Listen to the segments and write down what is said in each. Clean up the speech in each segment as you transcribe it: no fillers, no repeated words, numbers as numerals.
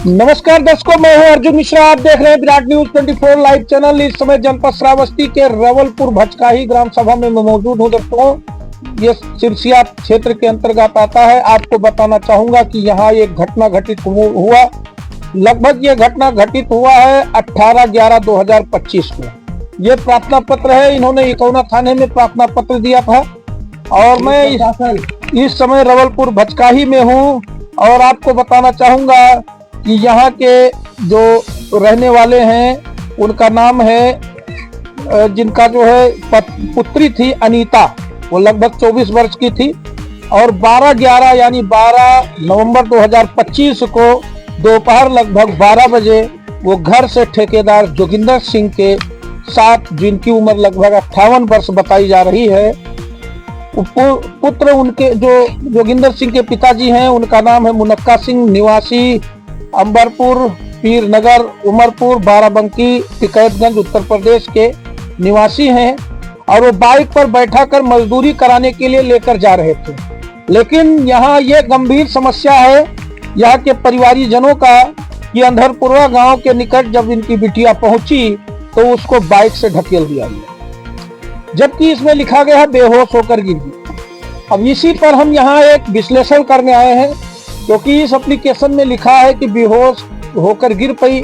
नमस्कार दर्शकों, मैं हूं अर्जुन मिश्रा। आप देख रहे हैं विराट न्यूज 24 लाइव चैनल। इस समय जनपद श्रावस्ती के रवलपुर भचकाही ग्राम सभा में मौजूद हूं। दोस्तों, ये सिरसिया क्षेत्र के अंतर्गत आता है। आपको बताना चाहूंगा कि यहाँ एक घटना घटित हुआ। लगभग ये घटना घटित हुआ है 18/11/2025 को। ये प्रार्थना पत्र है। इन्होंने इकौना थाने में प्रार्थना पत्र दिया था और मैं इस समय रवलपुर भचकाही में हूँ। और आपको बताना चाहूंगा कि यहाँ के जो रहने वाले हैं उनका नाम है, जिनका जो है पुत्री थी अनीता, वो लगभग 24 वर्ष की थी। और 12/11 यानी 12 नवंबर 2025 को दोपहर लगभग 12 बजे वो घर से ठेकेदार जोगिंदर सिंह के साथ, जिनकी उम्र लगभग 58 वर्ष बताई जा रही है, पुत्र उनके जो जोगिंदर सिंह के पिताजी हैं उनका नाम है मुनक्का सिंह, निवासी अंबरपुर, पीर नगर, उमरपुर, बाराबंकी, टिकैतगंज, उत्तर प्रदेश के निवासी हैं। और वो बाइक पर बैठाकर मजदूरी कराने के लिए लेकर जा रहे थे। लेकिन यहाँ ये गंभीर समस्या है यहाँ के परिवारीजनों का कि अंधरपुरा गांव के निकट जब इनकी बिटिया पहुंची तो उसको बाइक से ढकेल दिया गया, जबकि इसमें लिखा गया है बेहोश होकर गिर गई। अब इसी पर हम यहाँ एक विश्लेषण करने आए हैं, क्योंकि इस एप्लीकेशन में लिखा है कि बेहोश होकर गिर पई।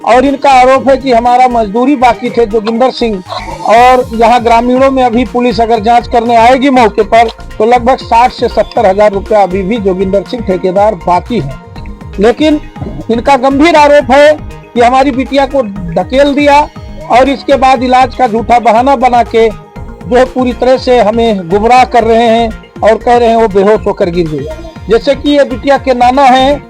और इनका आरोप है कि हमारा मजदूरी बाकी थे जोगिंदर सिंह। और यहाँ ग्रामीणों में अभी पुलिस अगर जांच करने आएगी मौके पर तो लगभग 60 से 70 हजार रुपया अभी भी जोगिंदर सिंह ठेकेदार बाकी है। लेकिन इनका गंभीर आरोप है कि हमारी बिटिया को धकेल दिया और इसके बाद इलाज का झूठा बहाना बना के जो है पूरी तरह से हमें गुमराह कर रहे हैं और कह रहे हैं वो बेहोश होकर गिर गई। जैसे कि ये बिटिया के नाना हैं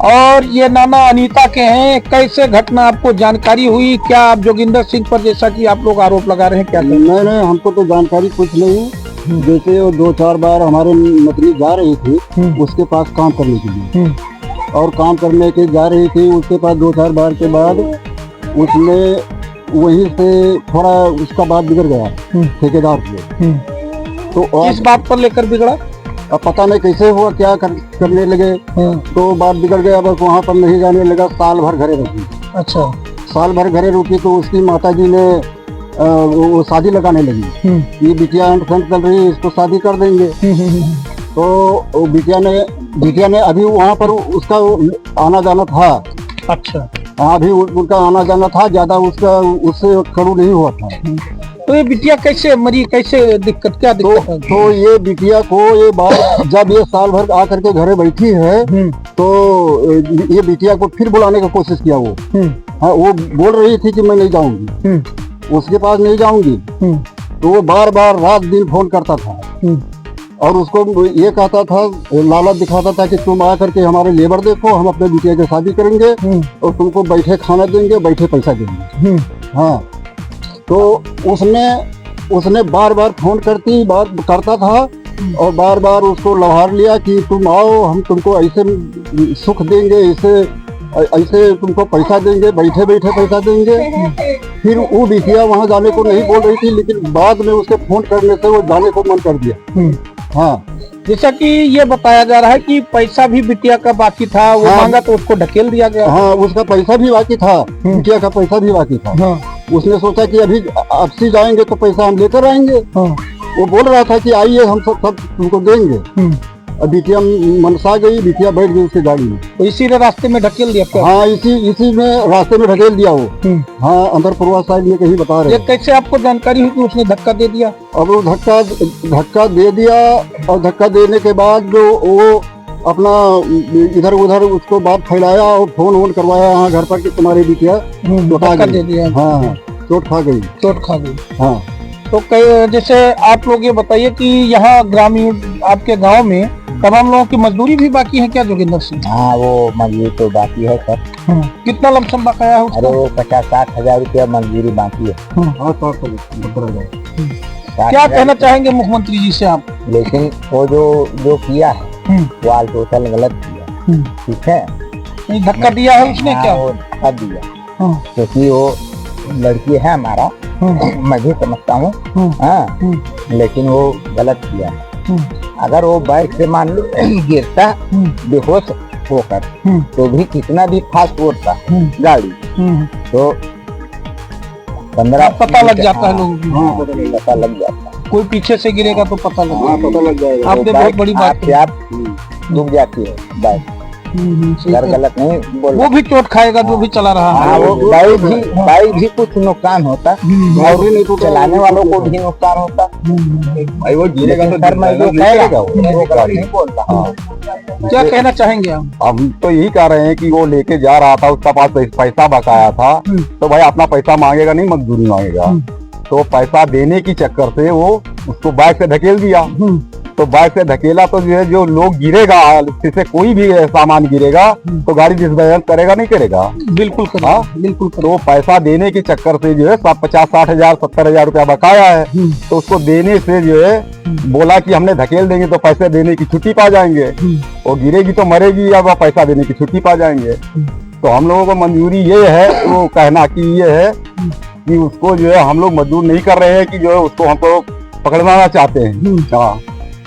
और ये नाना अनीता के हैं। कैसे घटना आपको जानकारी हुई? क्या आप जोगिंदर सिंह पर, जैसा कि आप लोग आरोप लगा रहे हैं, क्या नहीं, हमको तो जानकारी कुछ नहीं। जैसे वो 2-4 बार हमारे नतनी जा रही थी उसके पास काम करने के लिए, और काम करने के जा रही थी उसके पास 2-4 बार के बाद उसने वहीं से थोड़ा उसका बात बिगड़ गया ठेकेदार से। तो इस बात पर लेकर बिगड़ा, अब पता नहीं कैसे हुआ, क्या करने लगे तो बात बिगड़ गया। बस वहाँ पर नहीं जाने लगा, साल भर घरे रुकी। अच्छा, साल भर घरे रुकी तो उसकी माताजी ने वो शादी लगाने लगी। ये बिटिया अंट-फंट चल रही है, इसको शादी कर देंगे। तो बिटिया ने अभी वहाँ पर उसका आना जाना था। अच्छा, अभी उनका आना जाना था, ज्यादा उसका उससे खड़ू नहीं हुआ था। तो ये बिटिया कैसे मरी, कैसे दिक्कत, क्या दिक्कत? तो ये बिटिया को ये बात जब ये साल भर आकर के घरे बैठी है तो ये बिटिया को फिर बुलाने का कोशिश किया वो। हाँ, वो बोल रही थी कि मैं नहीं जाऊंगी, उसके पास नहीं जाऊंगी। तो वो बार बार रात दिन फोन करता था और उसको ये कहता था, लालच दिखाता था कि तुम आकर के हमारे लेबर देखो, हम अपने बिटिया की शादी करेंगे और तुमको बैठे खाना देंगे, बैठे पैसा देंगे। हाँ, तो उसने बार बार फोन करता था और बार बार उसको लहार लिया कि तुम आओ, हम तुमको ऐसे सुख देंगे, ऐसे तुमको पैसा देंगे, बैठे बैठे पैसा देंगे। फिर वो बिटिया वहाँ जाने को नहीं बोल रही थी, लेकिन बाद में उसके फोन करने से वो जाने को मन कर दिया। हाँ, जैसा कि ये बताया जा रहा है कि पैसा भी बिटिया का बाकी था, वो मांगा तो उसको ढकेल दिया गया। हाँ, उसका पैसा भी बाकी था, बिटिया का पैसा भी बाकी था। हाँ। उसने सोचा कि अभी आपसी जाएंगे तो पैसा हम लेकर आएंगे। हाँ। वो बोल रहा था कि आइए हम सब तुमको देंगे। बिटिया मनसा गई, बिटिया बैठ गई उसकी गाड़ी में। तो इसी ने रास्ते में ढकेल दिया क्या? हाँ, इसी में रास्ते में ढकेल दिया वो। हाँ, अंदरपुरवा साइड में कहीं बता रहे। ये कैसे आपको जानकारी हुई कि उसने धक्का दे दिया? अब वो धक्का दे दिया और धक्का देने के बाद जो वो अपना इधर उधर उसको बात फैलाया और फोन वोन करवाया यहाँ घर पर कि तुम्हारी बिटिया धक्का दे दिया। हाँ, चोट खा गई। हाँ, तो जैसे आप लोग ये बताइए कि यहाँ ग्रामीण आपके गांव में तमाम लोगों की मजदूरी भी बाकी है क्या जोगिंदर सिंह? हाँ, वो मजदूरी तो बाकी है सर। कितना लमसम बकाया है? अरे वो 50-60 हजार रुपया मजदूरी बाकी है। क्या कहना चाहेंगे मुख्यमंत्री जी से आप? लेकिन वो जो किया है वो आल टोटल गलत किया। ठीक है, धक्का दिया है उसने? क्या वो धक्का दिया? क्योंकि वो लड़की है हमारा, मैं भी समझता हूँ। हाँ, लेकिन वो गलत किया। अगर वो बाइक से मान लो गिरता, बेहोश होकर तो भी कितना भी फास्ट होता गाड़ी तो 15 पता लग जाता है लोगों को। हाँ, पता लग जाता है। कोई पीछे से गिरेगा तो पता लग हाँ पता लग जाएगा। आपने बहुत बड़ी बात आपसे आप डूब जाती है बाइक। सर गलत नहीं बोल वो भी चोट खाएगा जो भी चला रहा हाँ, है। वो बाइक भी कुछ नुकसान होता और चलाने वालों को भी नुकसान होता। भाई वो गिरेगा तो सर मैं जो कहेगा वो गलत नहीं बोलता। क्या कहना चाहेंगे आप? हम तो यही कह रहे हैं कि वो लेके जा रहा था, उसका पास पैसा बकाया था, तो भाई अपना पैसा मांगेगा नहीं, मजदूरी मांगेगा। तो पैसा देने की चक्कर से वो उसको बाइक से धकेल दिया। तो बाइक से धकेला तो जो है जो लोग गिरेगा, जिससे कोई भी सामान गिरेगा तो गाड़ी डिस्बैलेंस करेगा नहीं करेगा। बिल्कुल करेगा, हाँ? बिल्कुल करेगा। तो पैसा देने के चक्कर से जो है 50-60 हजार 70 हजार रुपया बकाया है, तो उसको देने से जो है बोला कि हमने धकेल देंगे तो पैसे देने की छुट्टी पा जाएंगे, वो गिरेगी तो मरेगी या वह पैसा देने की छुट्टी पा जाएंगे। तो हम लोगों को मंजूरी ये है, वो कहना कि ये है कि उसको जो है हम लोग मजदूर नहीं कर रहे हैं कि जो है उसको हमको पकड़वाना चाहते हैं। हाँ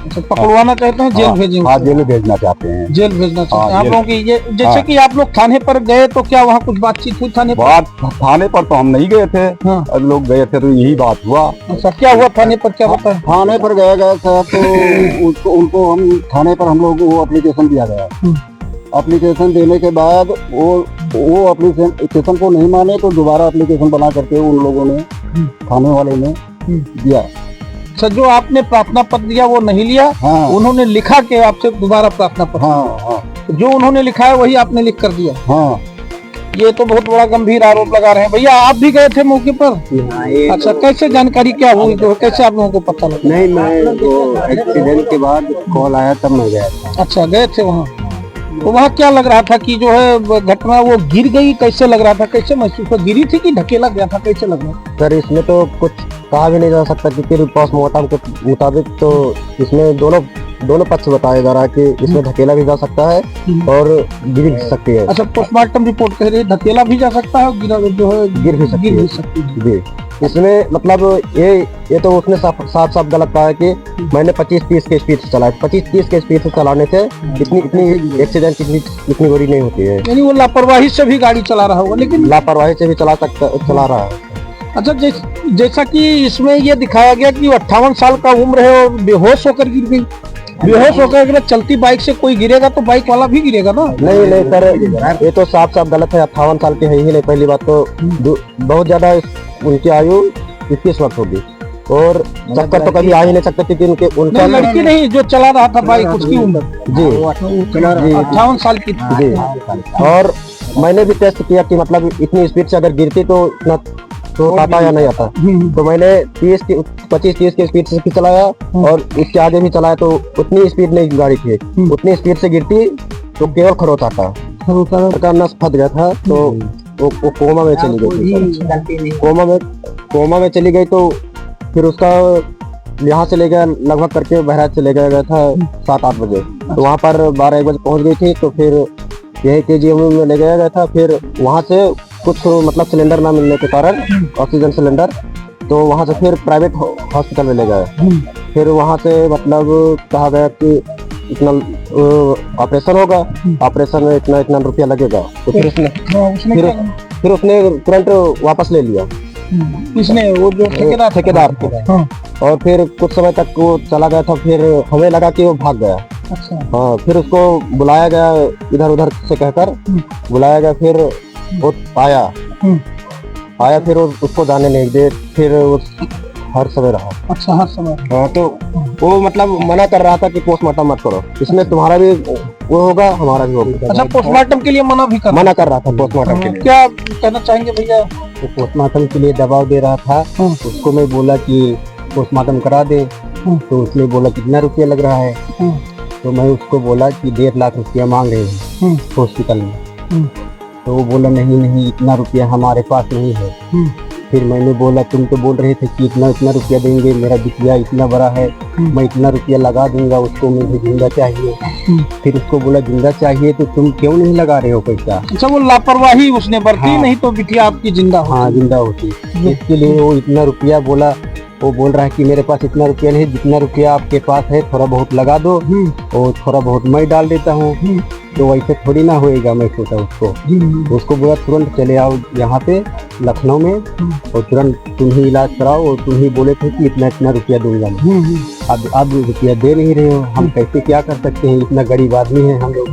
अच्छा, पकड़वाना चाहते हैं, जेल भेजेंगे? हाँ जेल भेजना चाहते हैं। जेल भेजना चाहते हैं आप जेल। लोगों की ये जैसे कि आप लोग थाने पर गए तो क्या वहाँ कुछ बातचीत हुई थाने पर? बात थाने पर तो हम नहीं गए थे, हाँ। लोग गए थे तो यही बात हुआ। अच्छा, क्या हुआ थाने पर, क्या बताया? थाने पर गया गया था तो उनको हम थाने पर हम लोग वो एप्लीकेशन दिया गया। एप्लीकेशन देने के बाद वो एप्लीकेशन को नहीं माने तो दोबारा एप्लीकेशन बना करके उन लोगों ने थाने वाले ने दिया। अच्छा, जो आपने प्रार्थना पत्र दिया वो नहीं लिया? हाँ उन्होंने लिखा के आपसे दोबारा प्रार्थना पत्र? हाँ हाँ जो उन्होंने लिखा है वही आपने लिख कर दिया? हाँ। ये तो बहुत बड़ा गंभीर आरोप लगा रहे हैं। भैया आप भी गए थे मौके पर? अच्छा, कैसे जानकारी क्या हुई, तो कैसे आप लोगों को पता लगा? नहीं, मैं वो एक्सीडेंट के बाद कॉल आया तब मैं गया था। अच्छा, गए थे वहाँ? तो वहाँ क्या लग रहा था कि जो है घटना वो गिर गई, कैसे लग रहा था, कैसे महसूस हुआ? गिरी थी कि धकेला गया था, कैसे लग रहा था? सर इसमें तो कुछ कहा भी नहीं जा सकता क्योंकि पोस्टमार्टम के मुताबिक तो इसमें दोनों पक्ष बताया जा रहा है कि इसमें धकेला भी जा सकता है और गिर भी सकती है। अच्छा, पोस्टमार्टम रिपोर्ट कह रही है धकेला भी जा सकता है और गिरा जो है गिर भी सकती है। जी, इसमें मतलब ये तो उसने साफ गलत कहा है कि मैंने 25-30 के स्पीड से चलाया। 25-30 के स्पीड से चलाने से इतनी एक्सीडेंट इतनी बड़ी नहीं होती है। यानी वो लापरवाही से भी गाड़ी चला रहा होगा, लेकिन लापरवाही से भी चला रहा है। अच्छा, जैसा कि इसमें ये दिखाया गया कि 58 साल का उम्र है और बेहोश होकर गिर गई। बेहोश होकर अगर चलती बाइक से कोई गिरेगा तो बाइक वाला भी गिरेगा ना? नहीं सर, ये तो साफ गलत है। 58 साल के है ही नहीं। पहली बात तो बहुत ज्यादा उनकी आयु 21 वर्ष होगी और चक्कर तो कभी आ ही नहीं सकता क्योंकि उनका लड़की नहीं जो चला रहा था बाइक, उसकी उम्र जी 58 साल की थी। जी। और मैंने भी टेस्ट किया कि मतलब इतनी स्पीड से अगर गिरती तो इतना तो आता या नहीं आता। तो मैंने 25-30 की स्पीड से चलाया और उसके आगे भी चलाया तो उतनी स्पीड नहीं गाड़ी थी। उतनी स्पीड से गिरती तो केवल खरोच आता का नस फट गया था तो वो कोमा में चली गई। कोमा में चली गई तो फिर उसका यहाँ से ले गया लगभग करके बहराइच से ले गया था 7-8 बजे। तो वहाँ पर 12-1 बजे पहुँच गई थी तो फिर यही KGM में ले गया था। फिर वहाँ से कुछ मतलब सिलेंडर ना मिलने के कारण, ऑक्सीजन सिलेंडर, तो वहाँ से फिर प्राइवेट हॉस्पिटल में ले गए। फिर वहाँ से मतलब कहा गया कि इतना ऑपरेशन होगा, ऑपरेशन में इतना रुपया लगेगा। तो फिर उसने तुरंत वापस ले लिया। इसने वो जो ठेकेदार थे। और फिर कुछ समय तक वो चला गया था। फिर हमें लगा कि वो भाग गया। अच्छा। हाँ, फिर उसको बुलाया गया, इधर उधर से कहकर बुलाया गया। फिर वो आया फिर उसको जाने नहीं दे। फिर वो हर समय रहा। अच्छा, हर समय। हाँ, तो वो मतलब मना कर रहा था कि पोस्टमार्टम मत करो, इसमें तुम्हारा भी वो होगा हमारा भी होगा। अच्छा, पोस्टमार्टम के लिए मना कर रहा था पोस्टमार्टम के लिए। क्या कहना चाहेंगे भैया? तो पोस्टमार्टम के लिए दबाव दे रहा था। उसको मैं बोला कि पोस्टमार्टम करा दे। तो उसने बोला कितना रुपया लग रहा है। तो मैं उसको बोला कि 1.5 लाख रुपया मांग रहे हैं हॉस्पिटल में। तो वो बोला नहीं इतना रुपया हमारे पास नहीं है। फिर मैंने बोला तुम तो बोल रहे थे कि इतना रुपया देंगे, मेरा बिटिया इतना बड़ा है, मैं इतना रुपया लगा दूंगा उसको, मुझे जिंदा चाहिए। फिर उसको बोला जिंदा चाहिए तो तुम क्यों नहीं लगा रहे हो पैसा? अच्छा, वो लापरवाही उसने बरती। नहीं तो बिटिया आपकी जिंदा होती। हाँ, जिंदा होती। इसके लिए वो इतना रुपया बोला। वो बोल रहा है कि मेरे पास इतना रुपया नहीं, जितना रुपया आपके पास है थोड़ा बहुत लगा दो और थोड़ा बहुत मैं डाल देता हूँ। तो वैसे थोड़ी ना होएगा। मैं सोचा उसको बोला तुरंत चले आओ यहाँ पे लखनऊ में और तुरंत तुम ही इलाज कराओ, और तुम ही बोले थे कि इतना इतना रुपया दूंगा मैं। अब रुपया दे नहीं रहे हो, हम कैसे क्या कर सकते हैं, इतना गरीब आदमी है हम लोग,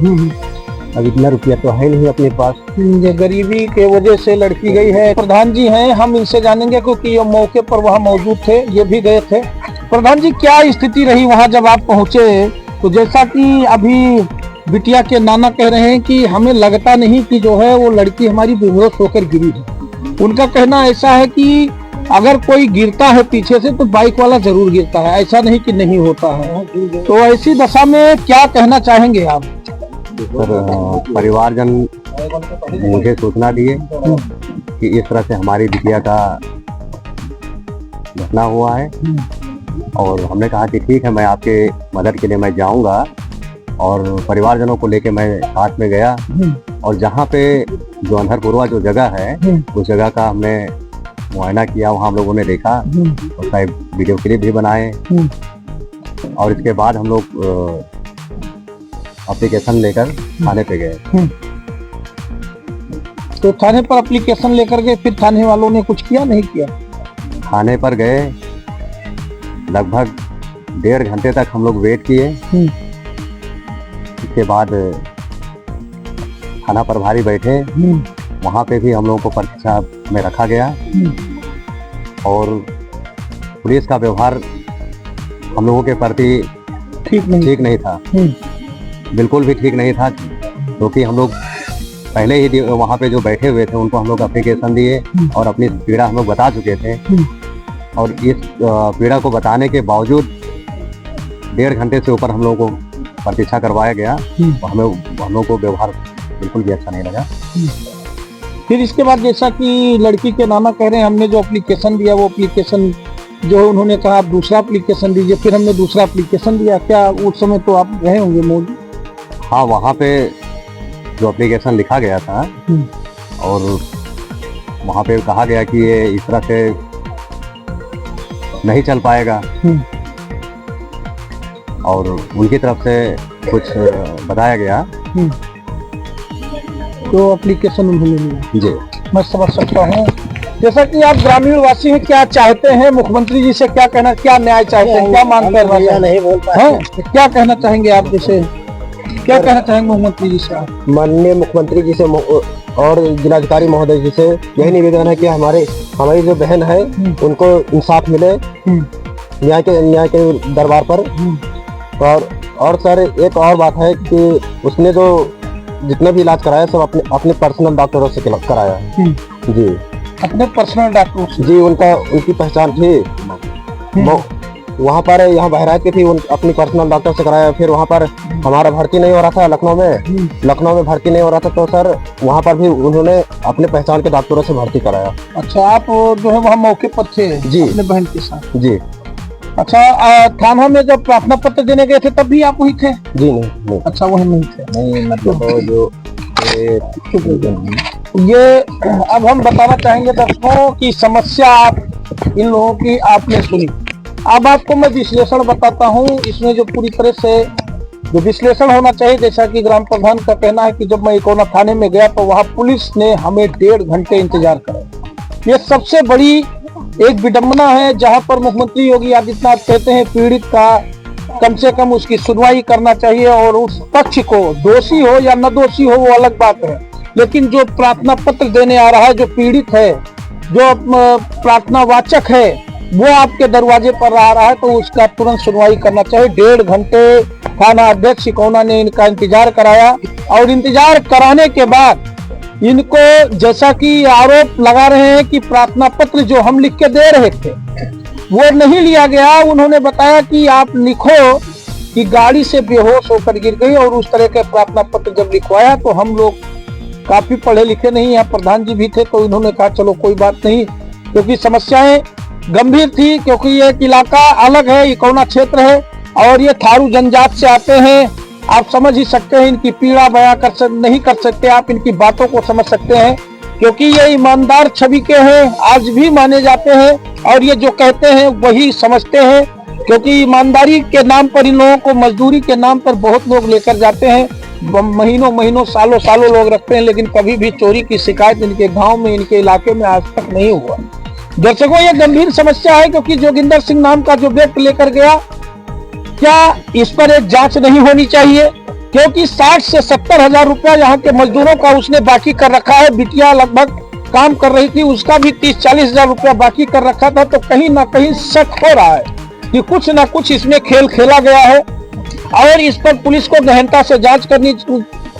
अब इतना रुपया तो है नहीं अपने पास। ये गरीबी के वजह से लड़की गई है। प्रधान जी हैं, हम इनसे जानेंगे क्योंकि ये मौके पर वहाँ मौजूद थे, ये भी गए थे। प्रधान जी, क्या स्थिति रही वहाँ जब आप पहुँचे? तो जैसा कि अभी बिटिया के नाना कह रहे हैं कि हमें लगता नहीं कि जो है वो लड़की हमारी बेहोश होकर गिरी है। उनका कहना ऐसा है कि अगर कोई गिरता है पीछे से तो बाइक वाला जरूर गिरता है, ऐसा नहीं कि नहीं होता है। तो ऐसी दशा में क्या कहना चाहेंगे आप? सर, परिवारजन मुझे सूचना दिए कि इस तरह से हमारी बिटिया का घटना हुआ है, और हमने कहा कि ठीक है, मैं आपके मदद के लिए मैं जाऊंगा, और परिवारजनों को लेके मैं साथ में गया। और जहाँ पे जो अंधरपुरवा जो जगह है उस जगह का हमने मुआयना किया, वहाँ हम लोगों ने देखा और शायद वीडियो क्लिप भी बनाए, और इसके बाद हम लोग एप्लीकेशन लेकर थाने पे गए। तो थाने पर एप्लीकेशन लेकर गए, फिर थाने वालों ने कुछ किया नहीं किया? थाने पर गए, लगभग 1.5 घंटे तक हम लोग वेट किए। इसके बाद थाना प्रभारी बैठे, वहाँ पे भी हम लोगों को प्रतीक्षा में रखा गया, और पुलिस का व्यवहार हम लोगों के प्रति ठीक नहीं था, बिल्कुल भी ठीक नहीं था। क्योंकि हम लोग पहले ही वहाँ पे जो बैठे हुए थे उनको हम लोग एप्लीकेशन दिए और अपनी पीड़ा हम लोग बता चुके थे, और इस पीड़ा को बताने के बावजूद 1.5 घंटे से ऊपर हम लोगों को प्रतीक्षा करवाया गया। हम लोग को व्यवहार बिल्कुल भी अच्छा नहीं लगा। फिर इसके बाद जैसा कि लड़की के नाना कह रहे हैं, हमने जो एप्लीकेशन दिया वो एप्लीकेशन जो है उन्होंने कहा आप दूसरा एप्लीकेशन दीजिए, फिर हमने दूसरा एप्लीकेशन दिया। क्या उस समय तो आप रहे होंगे मौजूद? हाँ, वहाँ पे जो एप्लीकेशन लिखा गया था और वहाँ पे कहा गया कि ये इस तरह से नहीं चल पाएगा, और उनकी तरफ से कुछ बताया गया, तो एप्लीकेशन उन्होंने लिया। जी, मैं समझ सकता हूँ। जैसा कि आप ग्रामीण वासी हैं, क्या चाहते हैं मुख्यमंत्री जी से? क्या कहना, क्या न्याय चाहते हैं, क्या मांग कर रहे हैं? नहीं बोल पाए, क्या कहना चाहेंगे आप? जैसे क्या कहना चाहेंगे मुख्यमंत्री जी से? माननीय मुख्यमंत्री जी से और जिलाधिकारी महोदय जी से यही निवेदन है कि हमारी जो बहन है उनको इंसाफ मिले न्याय के दरबार पर। और सर, एक और बात है कि उसने जो जितना भी इलाज कराया सब अपने पर्सनल डॉक्टरों से कराया। जी, अपने पर्सनल डॉक्टरों से? जी, उनकी पहचान थी वहाँ पर, यहाँ बहराइच की थी, अपनी पर्सनल डॉक्टर से कराया। फिर वहाँ पर हमारा भर्ती नहीं हो रहा था लखनऊ में भर्ती नहीं हो रहा था, तो सर वहाँ पर भी उन्होंने अपने पहचान के डॉक्टरों से भर्ती कराया। अच्छा, आप जो है वहाँ मौके पर थे? जी, अपने बहन के साथ? जी। अच्छा, थाना में जब प्रार्थना पत्र देने गए थे तब भी आप वही थे? जी, नहीं। अच्छा, वही नहीं थे? नहीं, मतलब जो ये अब हम बताना चाहेंगे दर्शकों की समस्या आप इन लोगों की आपने सुनी। अब आपको मैं विश्लेषण बताता हूँ, इसमें जो पूरी तरह से जो विश्लेषण होना चाहिए। जैसा कि ग्राम प्रधान का कहना है कि जब मैं इकोना थाने में गया तो वहाँ पुलिस ने हमें 1.5 घंटे इंतजार कराया। ये सबसे बड़ी एक विडंबना है, जहाँ पर मुख्यमंत्री योगी आदित्यनाथ कहते हैं पीड़ित का कम से कम उसकी सुनवाई करना चाहिए, और उस पक्ष को दोषी हो या न दोषी हो वो अलग बात है, लेकिन जो प्रार्थना पत्र देने आ रहा है, जो पीड़ित है, जो प्रार्थना वाचक है, वो आपके दरवाजे पर आ रहा है तो उसका तुरंत सुनवाई करना चाहिए। 1.5 घंटे थाना अध्यक्ष इकोना ने इनका इंतजार कराया, और इंतजार कराने के बाद इनको जैसा कि आरोप लगा रहे हैं कि प्रार्थना पत्र जो हम लिख के दे रहे थे वो नहीं लिया गया। उन्होंने बताया कि आप लिखो कि गाड़ी से बेहोश होकर गिर गई, और उस तरह के प्रार्थना पत्र जब लिखवाया तो हम लोग काफी पढ़े लिखे नहीं, यहाँ प्रधान जी भी थे, तो इन्होंने कहा चलो कोई बात नहीं, क्योंकि समस्याएं गंभीर थी, क्योंकि ये इलाका अलग है, इकोना क्षेत्र है, और ये थारू जनजात से आते हैं। आप समझ ही सकते हैं, इनकी पीड़ा बयां नहीं कर सकते, आप इनकी बातों को समझ सकते हैं। क्योंकि ये ईमानदार छवि के हैं, आज भी माने जाते हैं और ये जो कहते हैं वही समझते हैं, क्योंकि ईमानदारी के नाम पर इन लोगों को मजदूरी के नाम पर बहुत लोग लेकर जाते हैं, महीनों महीनों सालों सालों लोग रखते हैं, लेकिन कभी भी चोरी की शिकायत इनके गांव में, इनके इलाके में आज तक नहीं हुआ। दर्शकों, ये गंभीर समस्या है, क्योंकि जोगिंदर सिंह नाम का जो व्यक्ति लेकर गया, क्या इस पर एक जांच नहीं होनी चाहिए? क्योंकि 60 से 70 हजार रुपया यहाँ के मजदूरों का उसने बाकी कर रखा है। बिटिया लगभग काम कर रही थी, उसका भी 30-40 हजार रुपया बाकी कर रखा था। तो कहीं ना कहीं शक हो रहा है कि कुछ ना कुछ इसमें खेल खेला गया है और इस पर पुलिस को गहनता से जांच करनी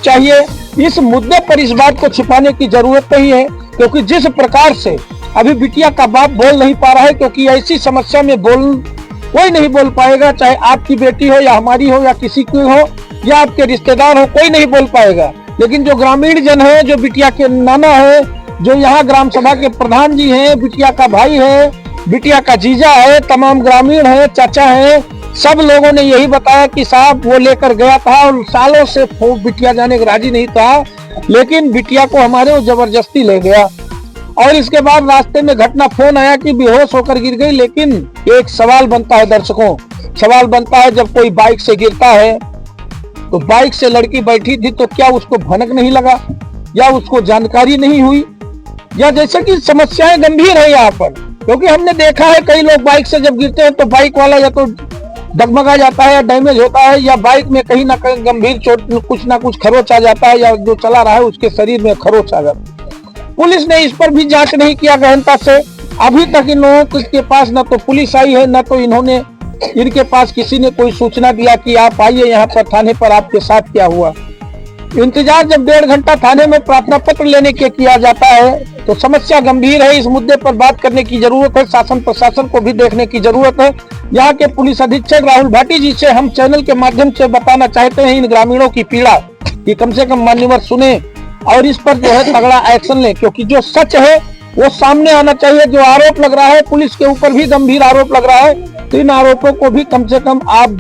चाहिए। इस मुद्दे पर इस बात को छिपाने की जरूरत नहीं है, क्योंकि जिस प्रकार से अभी बिटिया का बाप बोल नहीं पा रहा है, क्योंकि ऐसी समस्या में कोई नहीं बोल पाएगा, चाहे आपकी बेटी हो या हमारी हो या किसी की हो या आपके रिश्तेदार हो, कोई नहीं बोल पाएगा। लेकिन जो ग्रामीण जन है, जो बिटिया के नाना है, जो यहाँ ग्राम सभा के प्रधान जी हैं, बिटिया का भाई है, बिटिया का जीजा है, तमाम ग्रामीण है, चाचा है, सब लोगों ने यही बताया कि साहब वो लेकर गया था और सालों से बिटिया जाने को राजी नहीं था, लेकिन बिटिया को हमारे वो जबरदस्ती ले गया। और इसके बाद रास्ते में घटना फोन आया कि बेहोश होकर गिर गई। लेकिन एक सवाल बनता है दर्शकों, सवाल बनता है, जब कोई बाइक से गिरता है तो बाइक से लड़की बैठी थी, तो क्या उसको भनक नहीं लगा या उसको जानकारी नहीं हुई? या जैसे कि समस्याएं गंभीर है यहाँ पर, क्योंकि हमने देखा है कई लोग बाइक से जब गिरते हैं तो बाइक वाला या तो डगमगा जाता है या डैमेज होता है, या बाइक में कहीं ना कहीं गंभीर चोट, कुछ ना कुछ खरोच आ जाता है, या जो चला रहा है उसके शरीर में खरोच आ जाता है। पुलिस ने इस पर भी जांच नहीं किया गहनता से। अभी तक इन लोगों के पास न तो पुलिस आई है, न तो इनके पास किसी ने कोई सूचना दिया कि आप आइए यहाँ पर थाने पर, आपके साथ क्या हुआ। इंतजार जब 1.5 घंटा थाने में प्रार्थना पत्र लेने के किया जाता है तो समस्या गंभीर है। इस मुद्दे पर बात करने की जरूरत है, शासन प्रशासन को भी देखने की जरूरत है। यहाँ के पुलिस अधीक्षक राहुल भाटी जी से हम चैनल के माध्यम से बताना चाहते हैं इन ग्रामीणों की पीड़ा कि कम से कम मान्यवर सुने और इस पर जो है तगड़ा एक्शन ले, क्योंकि जो सच है वो सामने आना चाहिए। जो आरोप लग रहा है, पुलिस के ऊपर भी गंभीर आरोप लग रहा है, तो इन आरोपों को भी कम से कम आप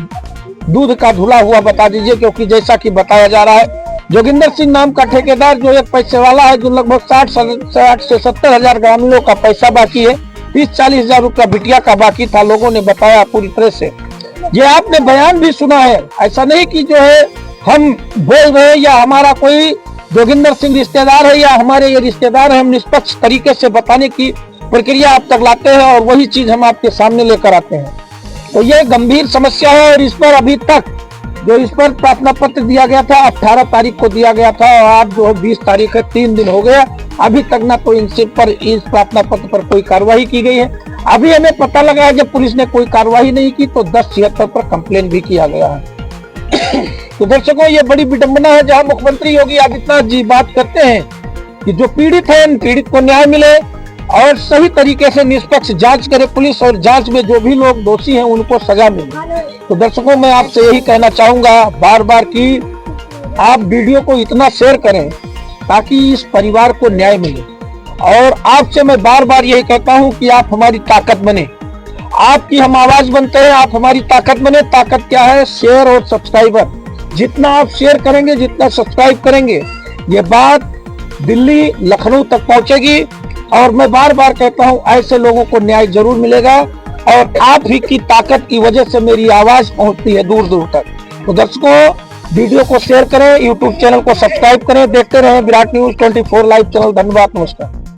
दूध का धुला हुआ बता दीजिए। क्योंकि जैसा कि बताया जा रहा है, जोगिंदर सिंह नाम का ठेकेदार जो एक पैसे वाला है, जो लगभग 60 से 70 हजार ग्रामीणों का पैसा बाकी है, 30-40 हजार रुपया बिटिया का बाकी था, लोगों ने बताया पूरी तरह से। ये आपने बयान भी सुना है, ऐसा नहीं कि जो है हम बोल रहे हैं या हमारा कोई जोगिंदर सिंह रिश्तेदार है या हमारे ये रिश्तेदार है, हम निष्पक्ष तरीके से बताने की प्रक्रिया आप तक लाते हैं और वही चीज हम आपके सामने लेकर आते हैं। तो ये गंभीर समस्या है और इस पर अभी तक जो इस पर प्रार्थना पत्र दिया गया था 18 तारीख को दिया गया था और आज जो 20 तारीख है, 3 दिन हो गया, अभी तक ना तो इनसे पर इस प्रार्थना पत्र पर कोई कार्रवाई की गई है। अभी हमें पता लगा है जब पुलिस ने कोई कार्रवाई नहीं की तो 1076 पर कंप्लेन भी किया गया है। तो दर्शकों, ये बड़ी विडंबना है जहां मुख्यमंत्री योगी आदित्यनाथ जी बात करते हैं कि जो पीड़ित है, पीड़ित को न्याय मिले और सही तरीके से निष्पक्ष जांच करे पुलिस, और जांच में जो भी लोग दोषी हैं उनको सजा मिले। तो दर्शकों, मैं आपसे यही कहना चाहूंगा बार बार कि आप वीडियो को इतना शेयर करें ताकि इस परिवार को न्याय मिले। और आपसे मैं बार बार यही कहता हूं कि आप हमारी ताकत बने, आपकी हम आवाज बनते हैं, आप हमारी ताकत बने। ताकत क्या है? शेयर और सब्सक्राइबर। जितना आप शेयर करेंगे, जितना सब्सक्राइब करेंगे, ये बात दिल्ली, लखनऊ तक पहुंचेगी। और मैं बार बार कहता हूं ऐसे लोगों को न्याय जरूर मिलेगा और आप ही की ताकत की वजह से मेरी आवाज पहुंचती है दूर दूर तक। तो दर्शकों, वीडियो को शेयर करें, यूट्यूब चैनल को सब्सक्राइब करें, देखते रहें विराट न्यूज 24 लाइव चैनल। धन्यवाद, नमस्कार।